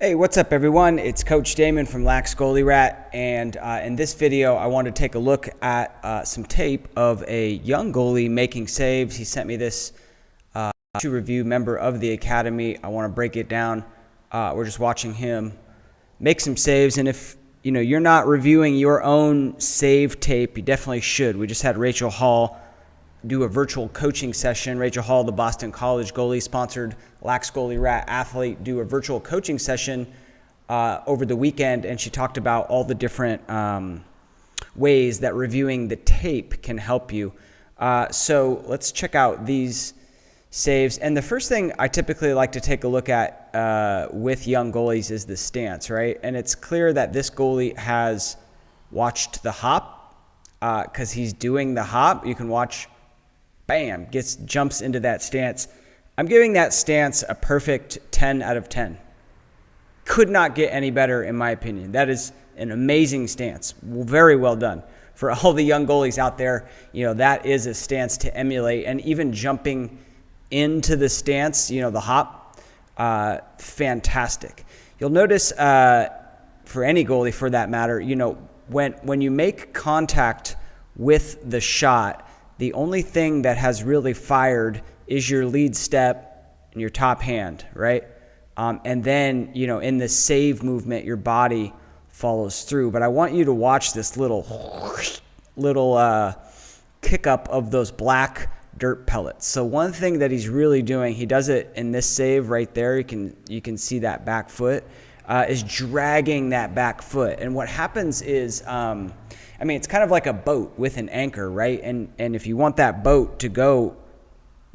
Hey, what's up everyone? It's Coach Damon from Lacrosse Goalie, and in this video I want to take a look at some tape of a young goalie making saves. He sent me this to review, member of the academy. I want to break it down. We're just watching him make some saves, and if you're not reviewing your own save tape, you definitely should. We just had Rachel Hall do a virtual coaching session. Rachel Hall, the Boston College goalie, sponsored Lacrosse Goalie athlete, do a virtual coaching session over the weekend, and she talked about all the different ways that reviewing the tape can help you. So let's check out these saves. And the first thing I typically like to take a look at with young goalies is the stance, right? And it's clear that this goalie has watched the hop because he's doing the hop. You can watch, bam, jumps into that stance. I'm giving that stance a perfect 10 out of 10. Could not get any better in my opinion. That is an amazing stance. Very well done. For all the young goalies out there, that is a stance to emulate. And even jumping into the stance, the hop, fantastic. You'll notice for any goalie for that matter, when you make contact with the shot, the only thing that has really fired is your lead step and your top hand, right? And then, in the save movement, your body follows through. But I want you to watch this little kick up of those black dirt pellets. So one thing that he's really doing, he does it in this save right there. You can see that back foot is dragging that back foot. And what happens is, it's kind of like a boat with an anchor, right? And if you want that boat to go,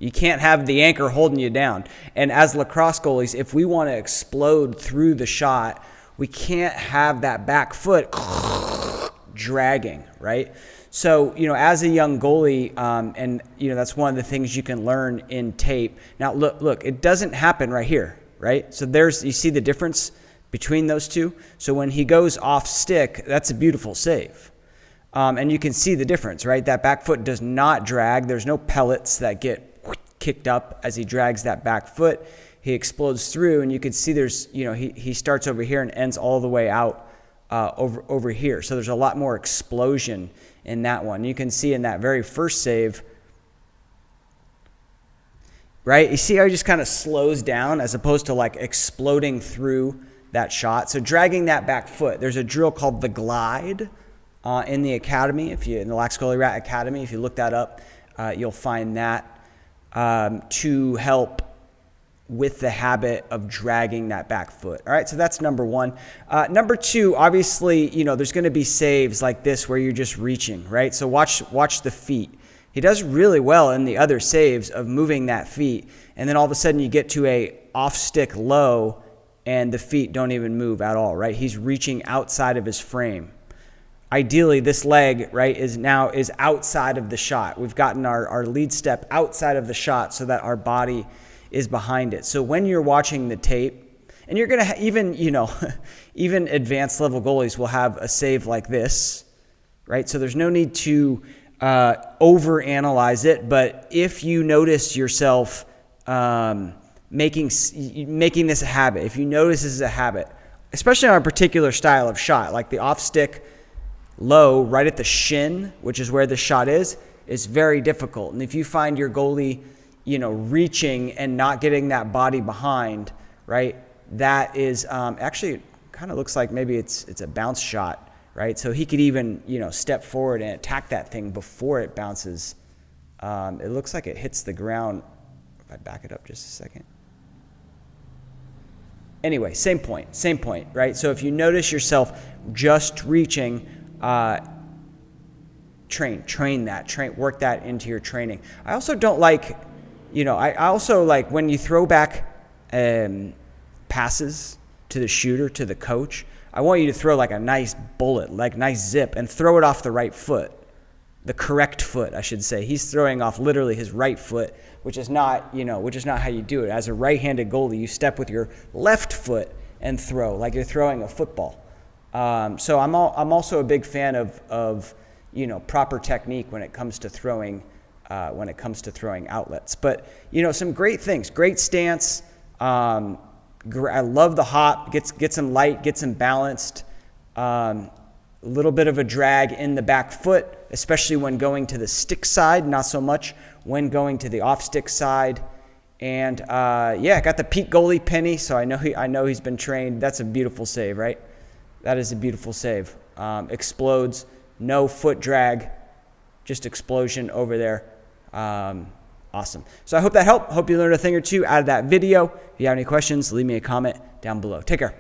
you can't have the anchor holding you down. And as lacrosse goalies, if we want to explode through the shot, we can't have that back foot dragging, right? So, as a young goalie, and that's one of the things you can learn in tape. Now, look, it doesn't happen right here, right? So you see the difference between those two? So when he goes off stick, that's a beautiful save. And you can see the difference, right? That back foot does not drag. There's no pellets that get kicked up as he drags that back foot. He explodes through, and you can see there's, he starts over here and ends all the way out over here. So there's a lot more explosion in that one. You can see in that very first save, right? You see how he just kind of slows down as opposed to like exploding through that shot. So dragging that back foot, there's a drill called the glide in the academy. In the Lacrosse Goalie Academy, if you look that up, you'll find that to help with the habit of dragging that back foot. All right, so that's number one. Number two, obviously, there's going to be saves like this where you're just reaching, right? So watch the feet. He does really well in the other saves of moving that feet, and then all of a sudden you get to a off-stick low, and the feet don't even move at all, right? He's reaching outside of his frame. Ideally, this leg, right, is outside of the shot. We've gotten our lead step outside of the shot so that our body is behind it. So when you're watching the tape, and you're going to even advanced level goalies will have a save like this, right? So there's no need to overanalyze it, but if you notice yourself making this a habit, if you notice this is a habit, especially on a particular style of shot, like the off-stick low right at the shin, which is where the shot is very difficult. And if you find your goalie, reaching and not getting that body behind, right, that is actually kind of looks like maybe it's a bounce shot, right? So he could even, step forward and attack that thing before it bounces. It looks like it hits the ground. If I back it up just a second. Anyway, same point, right? So if you notice yourself just reaching, work that into your training. I also don't like, I also like when you throw back passes to the shooter, to the coach, I want you to throw like a nice bullet, like nice zip, and throw it off the right foot, the correct foot, I should say. He's throwing off literally his right foot, which is not how you do it. As a right-handed goalie, you step with your left foot and throw like you're throwing a football. So I'm also a big fan of proper technique when it comes to throwing outlets. But some great things, great stance, I love the hop. Gets him light, gets him balanced. A little bit of a drag in the back foot, especially when going to the stick side, not so much when going to the off stick side. And yeah, got the peak goalie penny, so I know he's been trained. That's a beautiful save, right? That is a beautiful save. Explodes, no foot drag, just explosion over there. Awesome. So I hope that helped. Hope you learned a thing or two out of that video. If you have any questions, leave me a comment down below. Take care.